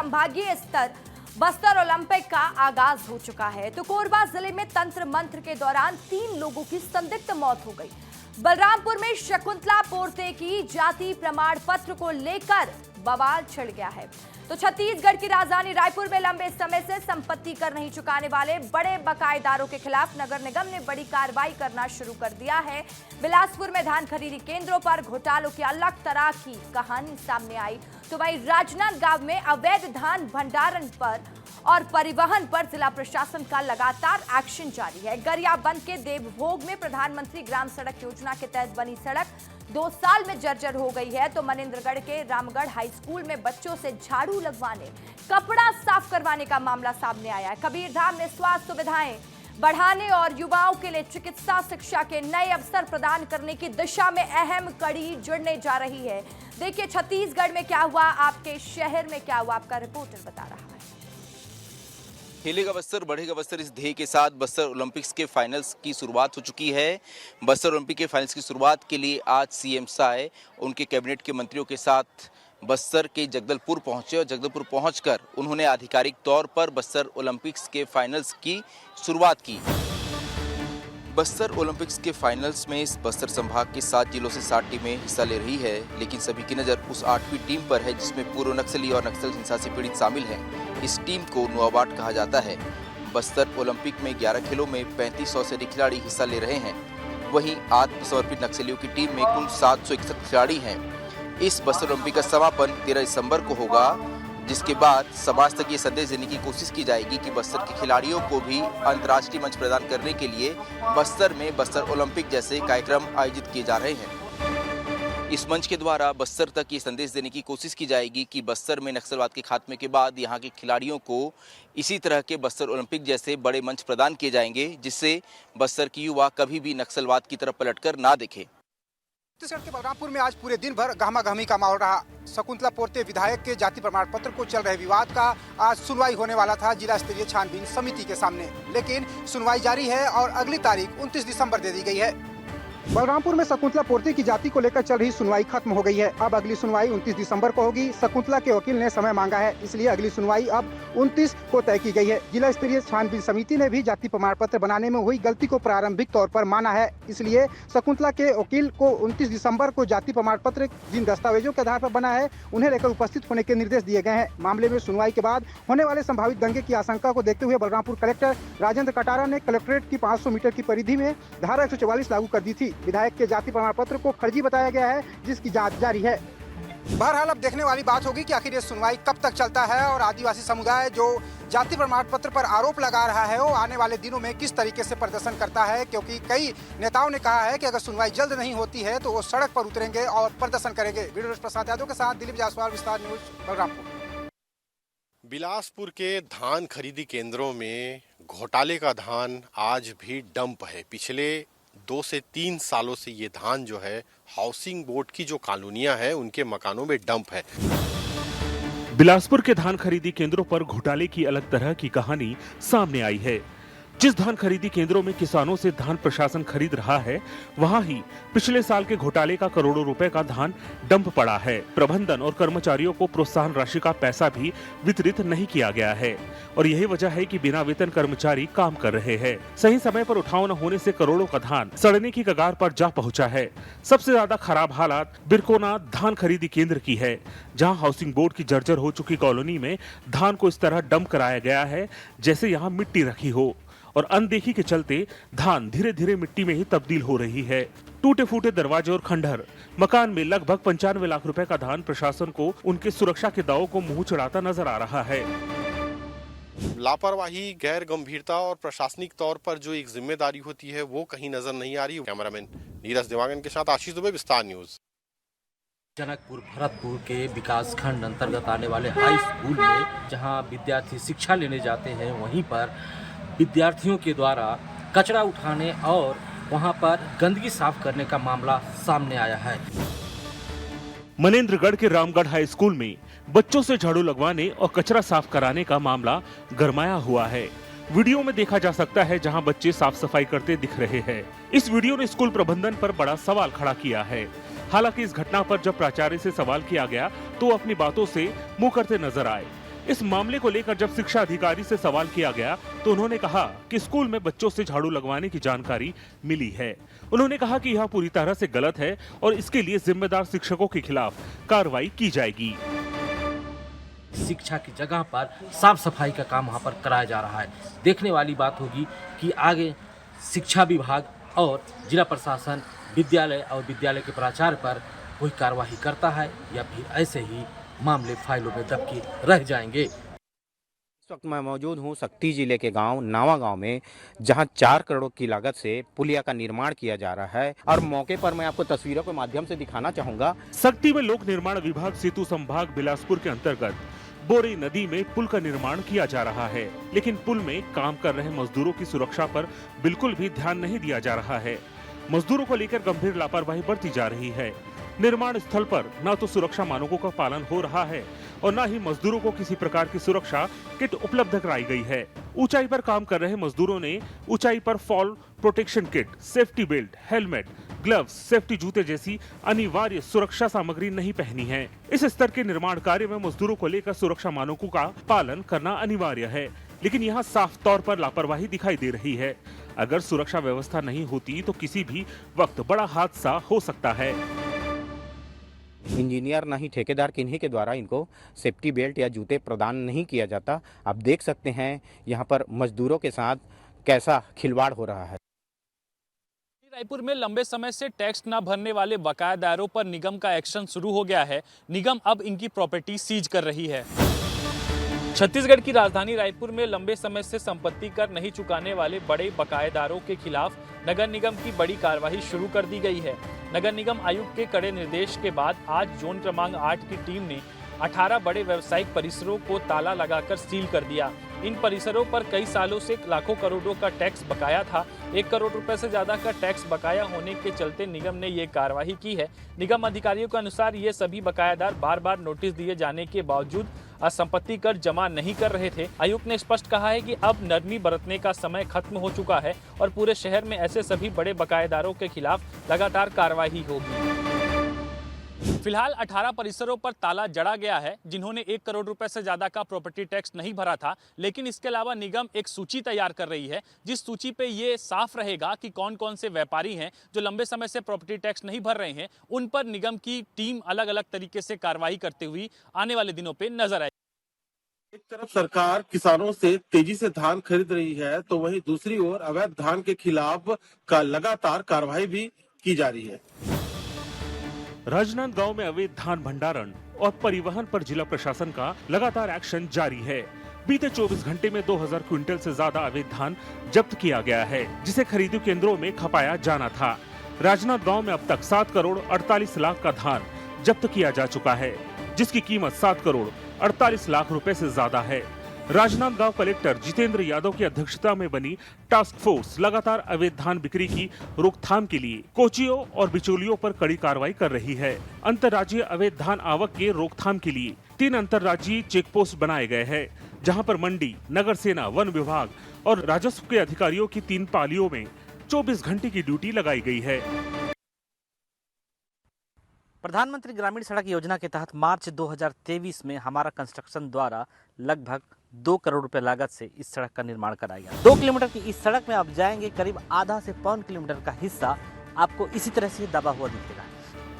संभागीय स्तर बस्तर ओलंपिक का आगाज हो चुका है। तो कोरबा जिले में तंत्र मंत्र के दौरान 3 लोगों की संदिग्ध मौत हो गई। बलरामपुर में शकुंतला पोर्ते की जाति प्रमाण पत्र को लेकर बवाल छिड़ गया है। तो छत्तीसगढ़ की राजधानी रायपुर में लंबे समय से संपत्ति कर नहीं चुकाने वाले बड़े बकायेदारों के खिलाफ नगर निगम ने बड़ी कार्रवाई करना शुरू कर दिया है। बिलासपुर में धान खरीदी केंद्रों पर घोटालों की अलग तरह की कहानी सामने आई। तो वहीं राजनांदगांव में अवैध धान भंडारण पर और परिवहन पर जिला प्रशासन का लगातार एक्शन जारी है। गरियाबंद के देवभोग में प्रधानमंत्री ग्राम सड़क योजना के तहत बनी सड़क 2 साल में जर्जर हो गई है। तो मनेन्द्रगढ़ के रामगढ़ हाई स्कूल में बच्चों से झाड़ू लगवाने, कपड़ा साफ करवाने का मामला सामने आया है। कबीरधाम में स्वास्थ्य सुविधाएं बढ़ाने और युवाओं के लिए चिकित्सा शिक्षा के नए अवसर प्रदान करने की दिशा में अहम कड़ी जुड़ने जा रही है। देखिए छत्तीसगढ़ में क्या हुआ, आपके शहर में क्या हुआ, आपका रिपोर्टर बता रहा है। खेलेगा बस्तर बढ़ेगा बस्तर, इस ध्येय के साथ बस्तर ओलंपिक्स के फाइनल्स की शुरुआत हो चुकी है। बस्तर ओलंपिक के फाइनल्स की शुरुआत के लिए आज सीएम साय उनके कैबिनेट के मंत्रियों के साथ बस्तर के जगदलपुर पहुंचे और जगदलपुर पहुंचकर उन्होंने आधिकारिक तौर पर बस्तर ओलंपिक्स के फाइनल्स की शुरुआत की। बस्तर ओलंपिक्स के फाइनल्स में इस बस्तर संभाग के 7 जिलों से 60 टीमें हिस्सा ले रही है, लेकिन सभी की नज़र उस 8वीं टीम पर है जिसमें पूर्व नक्सली और नक्सल हिंसा से पीड़ित शामिल हैं। इस टीम को नुआबाट कहा जाता है। बस्तर ओलंपिक में 11 खेलों में 3500 से अधिक खिलाड़ी हिस्सा ले रहे हैं। वहीं आत्मसमर्पित नक्सलियों की टीम में कुल 761 खिलाड़ी हैं। इस बस्तर ओलंपिक का समापन 13 दिसंबर को होगा, जिसके बाद समाज तक ये संदेश देने की कोशिश की जाएगी कि बस्तर के खिलाड़ियों को भी अंतर्राष्ट्रीय मंच प्रदान करने के लिए बस्तर में बस्तर ओलंपिक जैसे कार्यक्रम आयोजित किए जा रहे हैं। इस मंच के द्वारा बस्तर तक ये संदेश देने की कोशिश की जाएगी कि बस्तर में नक्सलवाद के खात्मे के बाद यहाँ के खिलाड़ियों को इसी तरह के बस्तर ओलंपिक जैसे बड़े मंच प्रदान किए जाएंगे, जिससे बस्तर की युवा कभी भी नक्सलवाद की तरफ पलटकर ना देखे। छत्तीसगढ़ के बलरामपुर में आज पूरे दिन भर गहमा-गहमी का माहौल रहा। शकुंतला पोर्ते विधायक के जाति प्रमाण पत्र को चल रहे विवाद का आज सुनवाई होने वाला था जिला स्तरीय छानबीन समिति के सामने, लेकिन सुनवाई जारी है और अगली तारीख 29 दिसंबर दे दी गई है। बलरामपुर में शकुंतला पोर्ते की जाति को लेकर चल रही सुनवाई खत्म हो गई है। अब अगली सुनवाई 29 दिसंबर को होगी। शकुंतला के वकील ने समय मांगा है, इसलिए अगली सुनवाई अब 29 को तय की गई है। जिला स्तरीय छानबीन समिति ने भी जाति प्रमाण पत्र बनाने में हुई गलती को प्रारंभिक तौर पर माना है, इसलिए शकुंतला के वकील को 29 दिसंबर को जाति प्रमाण पत्र जिन दस्तावेजों के आधार पर बना है उन्हें लेकर उपस्थित होने के निर्देश दिए गए हैं। मामले में सुनवाई के बाद होने वाले संभावित दंगे की आशंका को देखते हुए बलरामपुर कलेक्टर राजेंद्र कटारा ने कलेक्ट्रेट की 500 मीटर की परिधि में धारा 144 लागू कर दी थी। विधायक के जाति प्रमाण पत्र को फर्जी बताया गया है, जिसकी जांच जारी है। बहरहाल अब देखने वाली बात होगी कि आखिर ये सुनवाई कब तक चलता है और आदिवासी समुदाय जो जाति प्रमाण पत्र पर आरोप लगा रहा है वो आने वाले दिनों में किस तरीके से प्रदर्शन करता है, क्योंकि कई नेताओं ने कहा है कि अगर सुनवाई जल्द नहीं होती है तो वो सड़क पर उतरेंगे और प्रदर्शन करेंगे। वीडियो प्रसाद यादव के साथ दिलीप जायसवाल, विस्तार न्यूज, बलरामपुर। बिलासपुर के धान खरीदी केंद्रों में घोटाले का धान आज भी डंप है। पिछले 2 से 3 सालों से ये धान जो है हाउसिंग बोर्ड की जो कॉलोनियां हैं उनके मकानों में डंप है। बिलासपुर के धान खरीदी केंद्रों पर घोटाले की अलग तरह की कहानी सामने आई है। जिस धान खरीदी केंद्रों में किसानों से धान प्रशासन खरीद रहा है, वहां ही पिछले साल के घोटाले का करोड़ों रुपए का धान डंप पड़ा है। प्रबंधन और कर्मचारियों को प्रोत्साहन राशि का पैसा भी वितरित नहीं किया गया है और यही वजह है कि बिना वेतन कर्मचारी काम कर रहे हैं। सही समय पर उठाव न होने से करोड़ों का धान सड़ने की कगार पर जा पहुंचा है। सबसे ज्यादा खराब हालात बिरकोना धान खरीदी केंद्र की है, जहां हाउसिंग बोर्ड की जर्जर हो चुकी कॉलोनी में धान को इस तरह डंप कराया गया है जैसे यहाँ मिट्टी रखी हो और अनदेखी के चलते धान धीरे धीरे मिट्टी में ही तब्दील हो रही है। टूटे फूटे दरवाजे और खंडहर मकान में लगभग 95 लाख रुपए का धान प्रशासन को उनके सुरक्षा के दावों को मुंह चढ़ाता नजर आ रहा है। लापरवाही, गैर गंभीरता और प्रशासनिक तौर पर जो एक जिम्मेदारी होती है वो कहीं नजर नहीं आ रही। कैमरामैन नीरज देवांगन के साथ आशीष दुबे, विस्तार न्यूज। जनकपुर भरतपुर के विकास खंड अंतर्गत आने वाले हाई स्कूल में जहां विद्यार्थी शिक्षा लेने जाते हैं, वहीं पर विद्यार्थियों के द्वारा कचरा उठाने और वहां पर गंदगी साफ करने का मामला सामने आया है। मनेन्द्रगढ़ के रामगढ़ हाई स्कूल में बच्चों से झाड़ू लगवाने और कचरा साफ कराने का मामला गरमाया हुआ है। वीडियो में देखा जा सकता है जहां बच्चे साफ सफाई करते दिख रहे हैं। इस वीडियो ने स्कूल प्रबंधन पर बड़ा सवाल खड़ा किया है। हालांकि इस घटना पर जब प्राचार्य से सवाल किया गया तो अपनी बातों से मुंह करते नजर आए। इस मामले को लेकर जब शिक्षा अधिकारी से सवाल किया गया तो उन्होंने कहा कि स्कूल में बच्चों से झाड़ू लगवाने की जानकारी मिली है। उन्होंने कहा कि यह पूरी तरह से गलत है और इसके लिए जिम्मेदार शिक्षकों के खिलाफ कार्रवाई की जाएगी। शिक्षा की जगह पर साफ सफाई का काम वहाँ पर कराया जा रहा है। देखने वाली बात होगी कि आगे शिक्षा विभाग और जिला प्रशासन विद्यालय और विद्यालय के प्राचार्य पर कोई कार्रवाई करता है या फिर ऐसे ही मामले फाइलों में दबके रह जाएंगे। इस वक्त मैं मौजूद हूँ सक्ती जिले के गांव नावा गांव में, जहां 4 करोड़ की लागत से पुलिया का निर्माण किया जा रहा है और मौके पर मैं आपको तस्वीरों के माध्यम से दिखाना चाहूंगा। सक्ती में लोक निर्माण विभाग सेतु संभाग बिलासपुर के अंतर्गत बोरी नदी में पुल का निर्माण किया जा रहा है, लेकिन पुल में काम कर रहे मजदूरों की सुरक्षा पर बिल्कुल भी ध्यान नहीं दिया जा रहा है। मजदूरों को लेकर गंभीर लापरवाही बरती जा रही है। निर्माण स्थल पर न तो सुरक्षा मानकों का पालन हो रहा है और न ही मजदूरों को किसी प्रकार की सुरक्षा किट उपलब्ध कराई गई है। ऊंचाई पर काम कर रहे मजदूरों ने ऊंचाई पर fall protection kit, safety belt, helmet, gloves, safety जूते जैसी अनिवार्य सुरक्षा सामग्री नहीं पहनी है। इस स्तर के निर्माण कार्य में मजदूरों को लेकर सुरक्षा मानकों का पालन करना अनिवार्य है, लेकिन यहाँ साफ तौर पर लापरवाही दिखाई दे रही है। अगर सुरक्षा व्यवस्था नहीं होती तो किसी भी वक्त बड़ा हादसा हो सकता है। इंजीनियर ना ही ठेकेदार किन्हीं के द्वारा इनको सेफ्टी बेल्ट या जूते प्रदान नहीं किया जाता। आप देख सकते हैं यहाँ पर मजदूरों के साथ कैसा खिलवाड़ हो रहा है। रायपुर में लंबे समय से टैक्स न भरने वाले बकायादारों पर निगम का एक्शन शुरू हो गया है। निगम अब इनकी प्रॉपर्टी सीज कर रही है। छत्तीसगढ़ की राजधानी रायपुर में लंबे समय से संपत्ति कर नहीं चुकाने वाले बड़े बकायेदारों के खिलाफ नगर निगम की बड़ी कार्रवाई शुरू कर दी गई है। नगर निगम आयुक्त के कड़े निर्देश के बाद आज जोन क्रमांक 8 की टीम ने 18 बड़े व्यावसायिक परिसरों को ताला लगाकर सील कर दिया। इन परिसरों पर कई सालों से लाखों करोड़ों का टैक्स बकाया था। 1 करोड़ रुपए से ज्यादा का टैक्स बकाया होने के चलते निगम ने ये कार्रवाई की है। निगम अधिकारियों के अनुसार ये सभी बकायादार बार बार नोटिस दिए जाने के बावजूद संपत्ति कर जमा नहीं कर रहे थे। आयुक्त ने स्पष्ट कहा है कि अब नरमी बरतने का समय खत्म हो चुका है और पूरे शहर में ऐसे सभी बड़े बकायेदारों के खिलाफ लगातार कार्रवाई होगी। फिलहाल 18 परिसरों पर ताला जड़ा गया है जिन्होंने 1 करोड़ रुपए से ज्यादा का प्रॉपर्टी टैक्स नहीं भरा था। लेकिन इसके अलावा निगम एक सूची तैयार कर रही है, जिस सूची पे ये साफ रहेगा कि कौन कौन से व्यापारी हैं जो लंबे समय से प्रॉपर्टी टैक्स नहीं भर रहे हैं। उन पर निगम की टीम अलग अलग तरीके से कार्रवाई करते हुए आने वाले दिनों पे नजर आएगी। एक तरफ सरकार किसानों से तेजी से धान खरीद रही है तो वहीं दूसरी ओर अवैध धान के खिलाफ का लगातार कार्रवाई भी की जा रही है। राजनांदगांव में अवैध धान भंडारण और परिवहन पर जिला प्रशासन का लगातार एक्शन जारी है। बीते 24 घंटे में 2000 क्विंटल से ज्यादा अवैध धान जब्त किया गया है, जिसे खरीदी केंद्रों में खपाया जाना था। राजनांदगांव में अब तक 7 करोड़ 48 लाख का धान जब्त किया जा चुका है, जिसकी कीमत 7 करोड़ 48 लाख रुपए से ज्यादा है। राजनांदगांव कलेक्टर जितेंद्र यादव की अध्यक्षता में बनी टास्क फोर्स लगातार अवैध धान बिक्री की रोकथाम के लिए कोचियों और बिचौलियों पर कड़ी कार्रवाई कर रही है। अंतर्राज्यीय अवैध धान आवक के रोकथाम के लिए 3 अंतर्राज्यीय चेक पोस्ट बनाए गए हैं, जहां पर मंडी, नगर सेना, वन विभाग और राजस्व के अधिकारियों की 3 पालियों में 24 घंटे की ड्यूटी लगाई गई है। प्रधानमंत्री ग्रामीण सड़क योजना के तहत मार्च 2023 में हमारा कंस्ट्रक्शन द्वारा लगभग 2 करोड़ रुपए लागत से इस सड़क का निर्माण कराया गया। 2 किलोमीटर की इस सड़क में आप जाएंगे, करीब आधा से पौन किलोमीटर का हिस्सा आपको इसी तरह से दबा हुआ दिखेगा।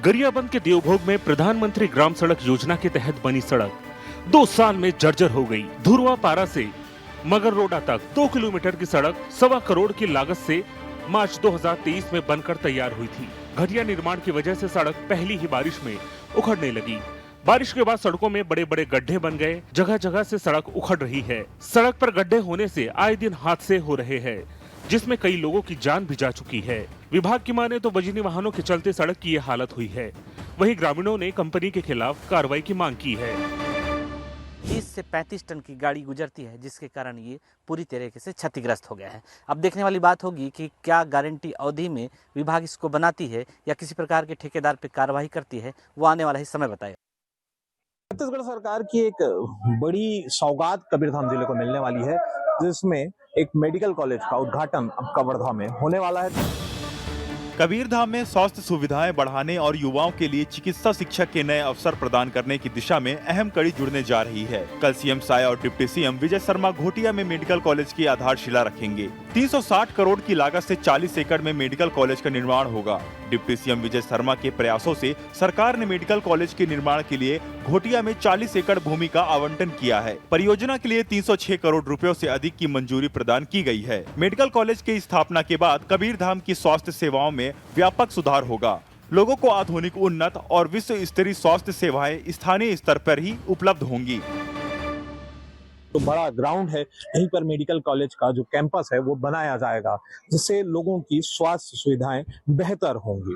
गरियाबंद के देवभोग में प्रधानमंत्री ग्राम सड़क योजना के तहत बनी सड़क 2 साल में जर्जर हो गई। धुरवा पारा से मगर रोडा तक 2 किलोमीटर की सड़क 1.25 करोड़ की लागत से मार्च 2023 में बनकर तैयार हुई थी। घटिया निर्माण की वजह से सड़क पहली ही बारिश में उखड़ने लगी। बारिश के बाद सड़कों में बड़े बड़े गड्ढे बन गए, जगह जगह से सड़क उखड़ रही है। सड़क पर गड्ढे होने से आए दिन हादसे हो रहे हैं, जिसमें कई लोगों की जान भी जा चुकी है। विभाग की माने तो बजनी वाहनों के चलते सड़क की ये हालत हुई है। वहीं ग्रामीणों ने कंपनी के खिलाफ कार्रवाई की मांग की है। 30 से 35 टन की गाड़ी गुजरती है, जिसके कारण ये पूरी तरीके से क्षतिग्रस्त हो गया है। अब देखने वाली बात होगी कि क्या गारंटी अवधि में विभाग इसको बनाती है या किसी प्रकार के ठेकेदार पे कार्रवाई करती है, वो आने वाला ही समय बताएगा। छत्तीसगढ़ सरकार की एक बड़ी सौगात कबीरधाम जिले को मिलने वाली है, जिसमें एक मेडिकल कॉलेज का उद्घाटन अब कवर्धा में होने वाला है। कबीरधाम में स्वास्थ्य सुविधाएं बढ़ाने और युवाओं के लिए चिकित्सा शिक्षा के नए अवसर प्रदान करने की दिशा में अहम कड़ी जुड़ने जा रही है। कल सीएम साय और डिप्टी सीएम विजय शर्मा घोटिया में मेडिकल कॉलेज की आधारशिला रखेंगे। 360 करोड़ की लागत से 40 एकड़ में मेडिकल कॉलेज का निर्माण होगा। डिप्टी सीएम विजय शर्मा के प्रयासों से सरकार ने मेडिकल कॉलेज के निर्माण के लिए घोटिया में 40 एकड़ भूमि का आवंटन किया है। परियोजना के लिए 306 करोड़ रुपयों से अधिक की मंजूरी प्रदान की गई है। मेडिकल कॉलेज की स्थापना के बाद कबीरधाम की स्वास्थ्य सेवाओं में व्यापक सुधार होगा। लोगों को आधुनिक, उन्नत और विश्व स्तरीय स्वास्थ्य सेवाएं स्थानीय स्तर पर ही उपलब्ध होंगी। तो बड़ा ग्राउंड है, यहीं पर मेडिकल कॉलेज का जो कैंपस है वो बनाया जाएगा, जिससे लोगों की स्वास्थ्य सुविधाएं बेहतर होंगी।